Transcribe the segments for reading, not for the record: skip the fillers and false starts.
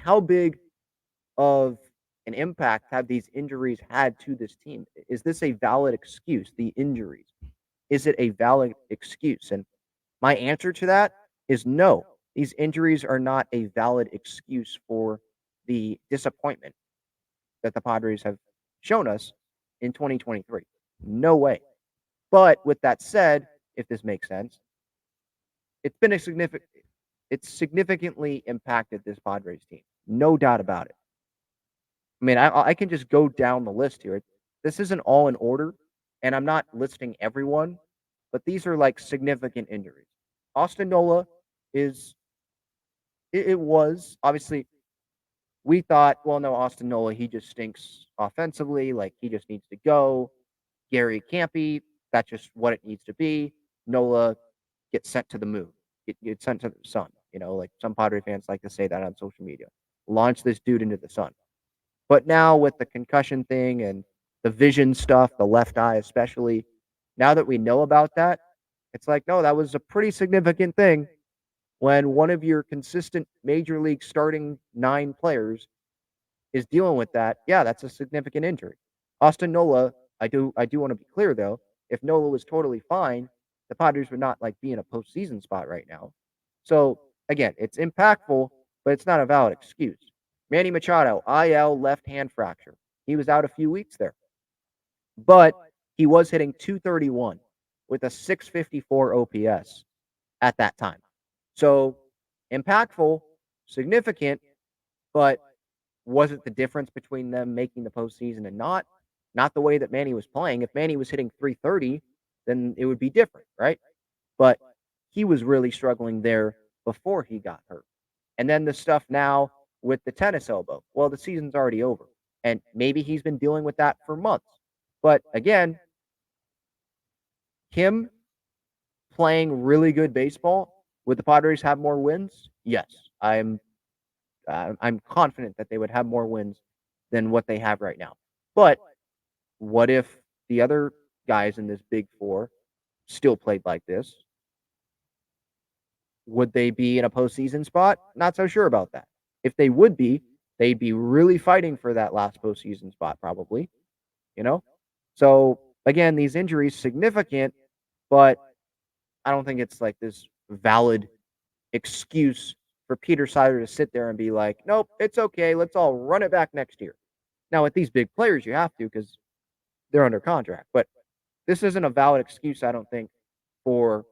how big of an impact have these injuries had to this team? Is this a valid excuse, the injuries? Is it a valid excuse? And my answer to that is no. These injuries are not a valid excuse for the disappointment that the Padres have shown us in 2023. No way. But with that said, if this makes sense, it's been a significant it's significantly impacted this Padres team. No doubt about it. I mean, I can just go down the list here. This isn't all in order, and I'm not listing everyone, but these are like significant injuries. Austin Nola is it was obviously we thought, well, no, Austin Nola, he just stinks offensively, like he just needs to go. Gary Campy, that's just what it needs to be. Nola gets sent to the moon, get sent to the sun. Like some Padre fans like to say that on social media. Launch this dude into the sun. But now with the concussion thing and the vision stuff, the left eye especially, now that we know about that, it's like, no, that was a pretty significant thing when one of your consistent major league starting 9 players is dealing with that. Yeah, that's a significant injury. Austin Nola, I do want to be clear though, if Nola was totally fine, the Padres would not like be in a postseason spot right now. So again, it's impactful, but it's not a valid excuse. Manny Machado, IL left hand fracture. He was out a few weeks there, but he was hitting 231 with a 654 OPS at that time. So impactful, significant, but was it the difference between them making the postseason and not? Not the way that Manny was playing. If Manny was hitting 330, then it would be different, right? But he was really struggling there before he got hurt. And then the stuff now with the tennis elbow. Well, the season's already over. And maybe he's been dealing with that for months. But again, him playing really good baseball, would the Padres have more wins? Yes. I'm confident that they would have more wins than what they have right now. But what if the other guys in this big four still played like this? Would they be in a postseason spot? Not so sure about that. If they would be, they'd be really fighting for that last postseason spot, probably. You know? So again, these injuries significant, but I don't think it's like this valid excuse for Peter Sider to sit there and be like, nope, it's okay. Let's all run it back next year. Now, with these big players, you have to because they're under contract. But this isn't a valid excuse, I don't think, for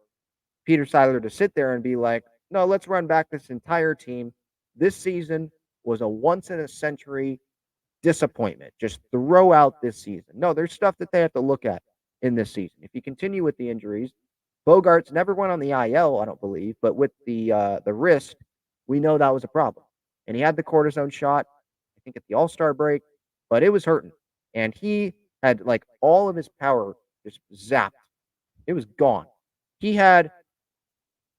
Peter Siler to sit there and be like, no, let's run back this entire team. This season was a once in a century disappointment. Just throw out this season. No, there's stuff that they have to look at in this season. If you continue with the injuries, Bogarts never went on the IL, I don't believe, but with the wrist, we know that was a problem. And he had the cortisone shot, I think at the All-Star break, but it was hurting. And he had like all of his power just zapped. It was gone. He had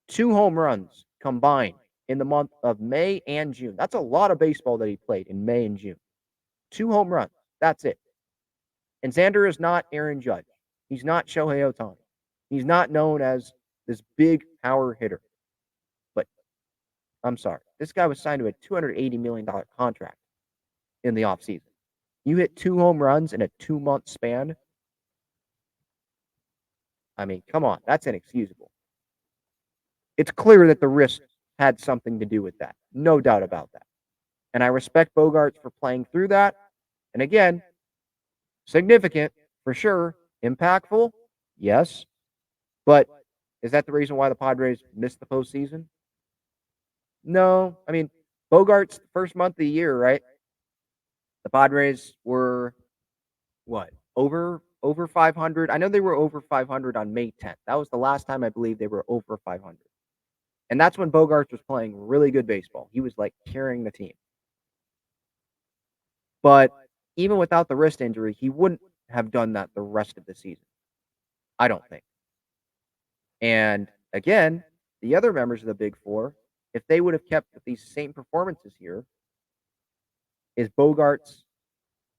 2 home runs combined in the month of May and June. That's a lot of baseball that he played in May and June. 2 home runs. That's it. And Xander is not Aaron Judge. He's not Shohei Ohtani. He's not known as this big power hitter. But I'm sorry. This guy was signed to a $280 million contract in the offseason. You hit 2 home runs in a 2-month span. I mean, come on. That's inexcusable. It's clear that the wrist had something to do with that. No doubt about that. And I respect Bogarts for playing through that. And again, significant for sure. Impactful, yes. But is that the reason why the Padres missed the postseason? No. I mean, Bogarts' first month of the year, right? The Padres were what? Over 500. I know they were over 500 on May 10th. That was the last time I believe they were over 500. And that's when Bogarts was playing really good baseball. He was like carrying the team. But even without the wrist injury, he wouldn't have done that the rest of the season. I don't think. And again, the other members of the Big Four, if they would have kept these same performances here, is Bogarts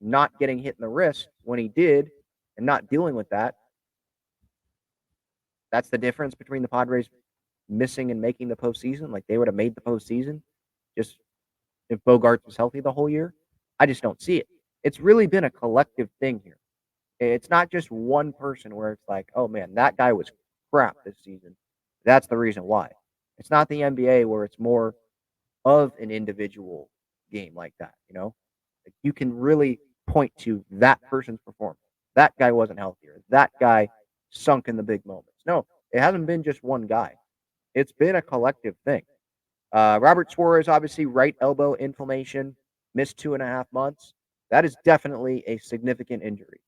not getting hit in the wrist when he did and not dealing with that. That's the difference between the Padres missing and making the postseason. Like they would have made the postseason just if Bogarts was healthy the whole year. I just don't see it. It's really been a collective thing here. It's not just one person where it's like, "Oh, man, that guy was crap this season. That's the reason why." It's not the NBA where it's more of an individual game like that, you know? Like, you can really point to that person's performance. That guy wasn't healthier. That guy sunk in the big moments. No, it hasn't been just one guy. It's been a collective thing. Robert Suarez, obviously, right elbow inflammation, missed 2.5 months. That is definitely a significant injury,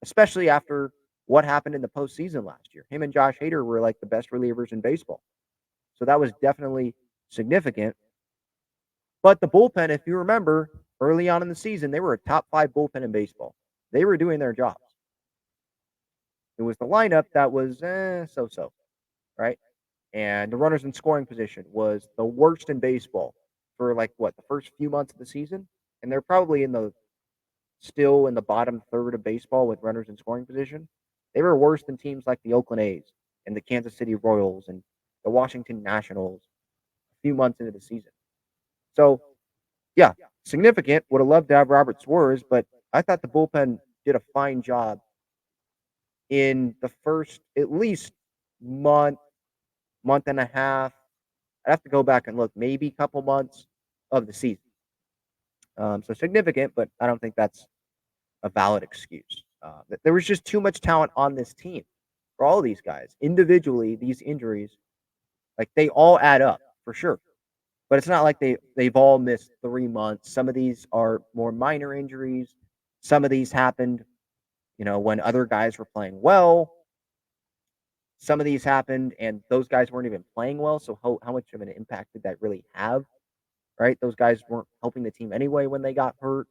especially after what happened in the postseason last year. Him and Josh Hader were like the best relievers in baseball. So that was definitely significant. But the bullpen, if you remember, early on in the season, they were a top five bullpen in baseball. They were doing their jobs. It was the lineup that was so so, right? And the runners in scoring position was the worst in baseball for like what the first few months of the season, and they're probably in the still in the bottom third of baseball with runners in scoring position. They were worse than teams like the Oakland A's and the Kansas City Royals and the Washington Nationals a few months into the season. So yeah, significant. Would have loved to have Robert Suarez, but I thought the bullpen did a fine job in the first at least month, month and a half. I'd have to go back and look, maybe a couple months of the season. So significant, but I don't think that's a valid excuse. There was just too much talent on this team for all of these guys. Individually, these injuries, like they all add up for sure. But it's not like they've all missed 3 months. Some of these are more minor injuries. Some of these happened, when other guys were playing well. Some of these happened and those guys weren't even playing well. So how much of an impact did that really have? Right? Those guys weren't helping the team anyway when they got hurt.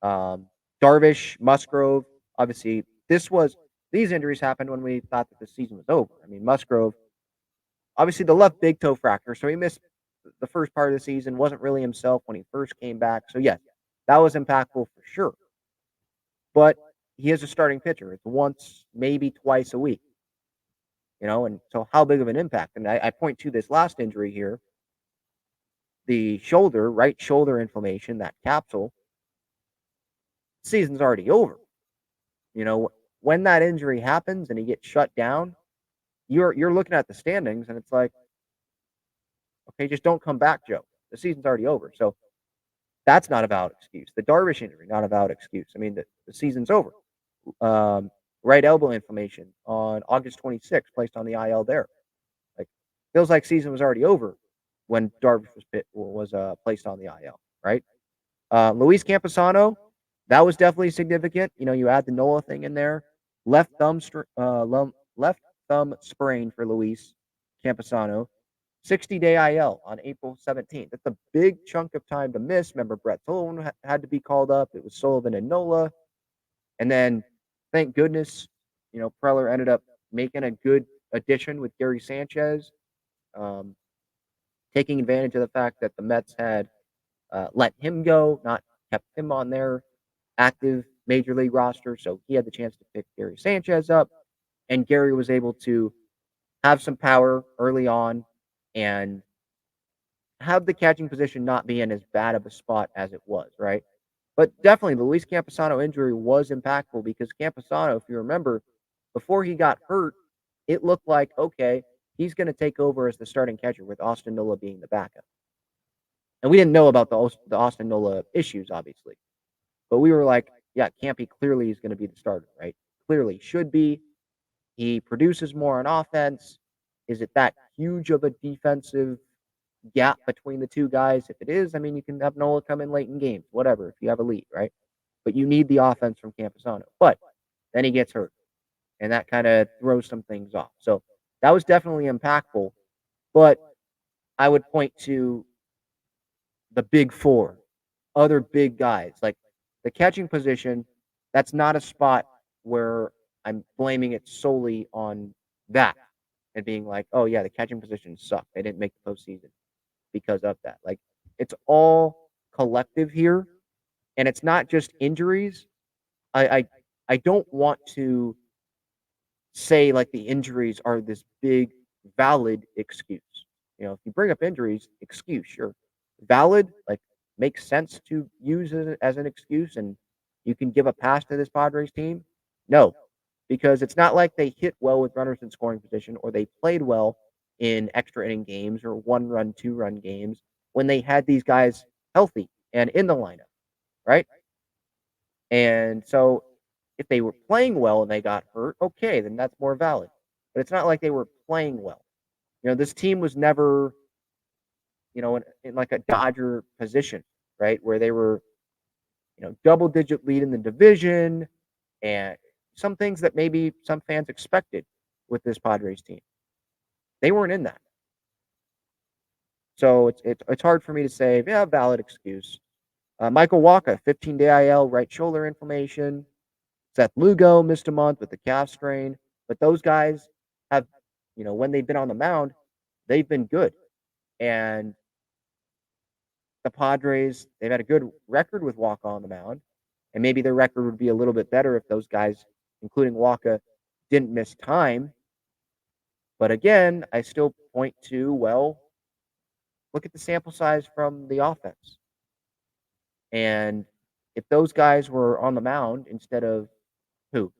Um, Darvish, Musgrove, obviously, these injuries happened when we thought that the season was over. I mean, Musgrove, obviously, the left big toe fracture, so he missed the first part of the season, wasn't really himself when he first came back. So, yes, that was impactful for sure. But he is a starting pitcher. It's once, maybe twice a week, and so how big of an impact? And I point to this last injury here, the right shoulder inflammation, that capsule, season's already over. When that injury happens and he gets shut down, you're looking at the standings and it's like, okay, just don't come back, Joe. The season's already over. So that's not a valid excuse. The Darvish injury, not a valid excuse. I mean, the season's over. Right elbow inflammation on August 26th, placed on the IL there. Like, feels like season was already over when Darvish was placed on the IL, right? Luis Camposano, that was definitely significant. You add the Nola thing in there. Left thumb, left thumb sprain for Luis Camposano. 60-day IL on April 17th. That's a big chunk of time to miss. Remember, Brett Sullivan had to be called up. It was Sullivan and Nola. And then, thank goodness, Preller ended up making a good addition with Gary Sanchez, um, taking advantage of the fact that the Mets had let him go, not kept him on their active major league roster. So he had the chance to pick Gary Sanchez up, and Gary was able to have some power early on and have the catching position not be in as bad of a spot as it was, right? But definitely the Luis Camposano injury was impactful because Camposano, if you remember, before he got hurt, it looked like, okay, he's going to take over as the starting catcher with Austin Nola being the backup. And we didn't know about the Austin Nola issues, obviously. But we were like, yeah, Campy clearly is going to be the starter, right? Clearly should be. He produces more on offense. Is it that huge of a defensive gap between the two guys? If it is, I mean, you can have Nola come in late in games, whatever, if you have a lead, right? But you need the offense from Camposano. But then he gets hurt, and that kind of throws some things off. So that was definitely impactful. But I would point to the big four, other big guys. Like the catching position, that's not a spot where I'm blaming it solely on that and being like, oh, yeah, the catching position sucked. They didn't make the postseason because of that. Like, it's all collective here, and it's not just injuries. I don't want to say like the injuries are this big valid excuse. If you bring up injuries, excuse, sure. valid, like, makes sense to use as an excuse, and you can give a pass to this Padres team? No, because it's not like they hit well with runners in scoring position or they played well in extra inning games or one-run, two-run games when they had these guys healthy and in the lineup, right? And so if they were playing well and they got hurt, okay, then that's more valid. But it's not like they were playing well. This team was never, in like a Dodger position, right? Where they were, double digit lead in the division and some things that maybe some fans expected with this Padres team. They weren't in that. So it's hard for me to say, yeah, valid excuse. Michael Wacha, 15-day IL, right shoulder inflammation. Seth Lugo missed a month with the calf strain. But those guys have, when they've been on the mound, they've been good. And the Padres, they've had a good record with Wacha on the mound. And maybe their record would be a little bit better if those guys, including Wacha, didn't miss time. But again, I still point to, well, look at the sample size from the offense. And if those guys were on the mound instead of who?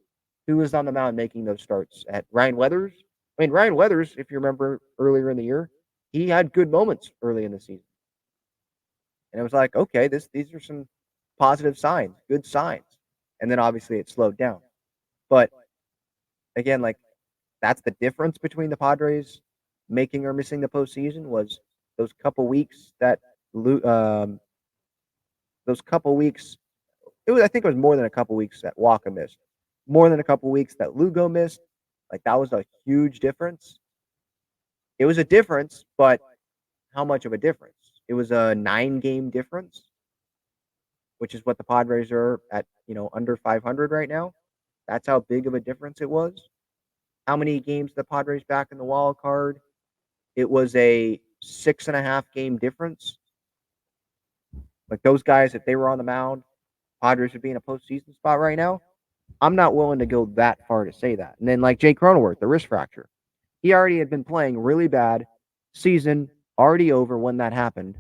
Who was on the mound making those starts? At Ryan Weathers? I mean, Ryan Weathers, if you remember earlier in the year, he had good moments early in the season. And it was like, okay, these are some positive signs, good signs. And then obviously it slowed down. But again, like that's the difference between the Padres making or missing the postseason was those couple weeks that those couple weeks. I think it was more than a couple weeks that Wacha missed, more than a couple weeks that Lugo missed. Like that was a huge difference. It was a difference, but how much of a difference? It was a 9-game difference, which is what the Padres are at, under 500 right now. That's how big of a difference it was. How many games the Padres back in the wild card? It was a 6.5-game difference. Like those guys, if they were on the mound, Padres would be in a postseason spot right now. I'm not willing to go that far to say that. And then like Jake Cronenworth, the wrist fracture. He already had been playing really bad. Season already over when that happened.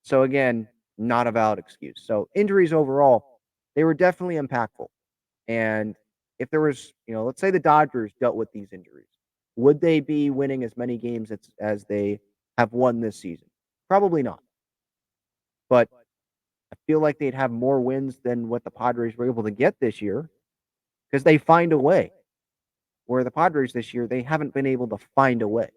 So again, not a valid excuse. So injuries overall, they were definitely impactful. And if there was, let's say the Dodgers dealt with these injuries, would they be winning as many games as they have won this season? Probably not. But I feel like they'd have more wins than what the Padres were able to get this year because they find a way. Where the Padres this year, they haven't been able to find a way.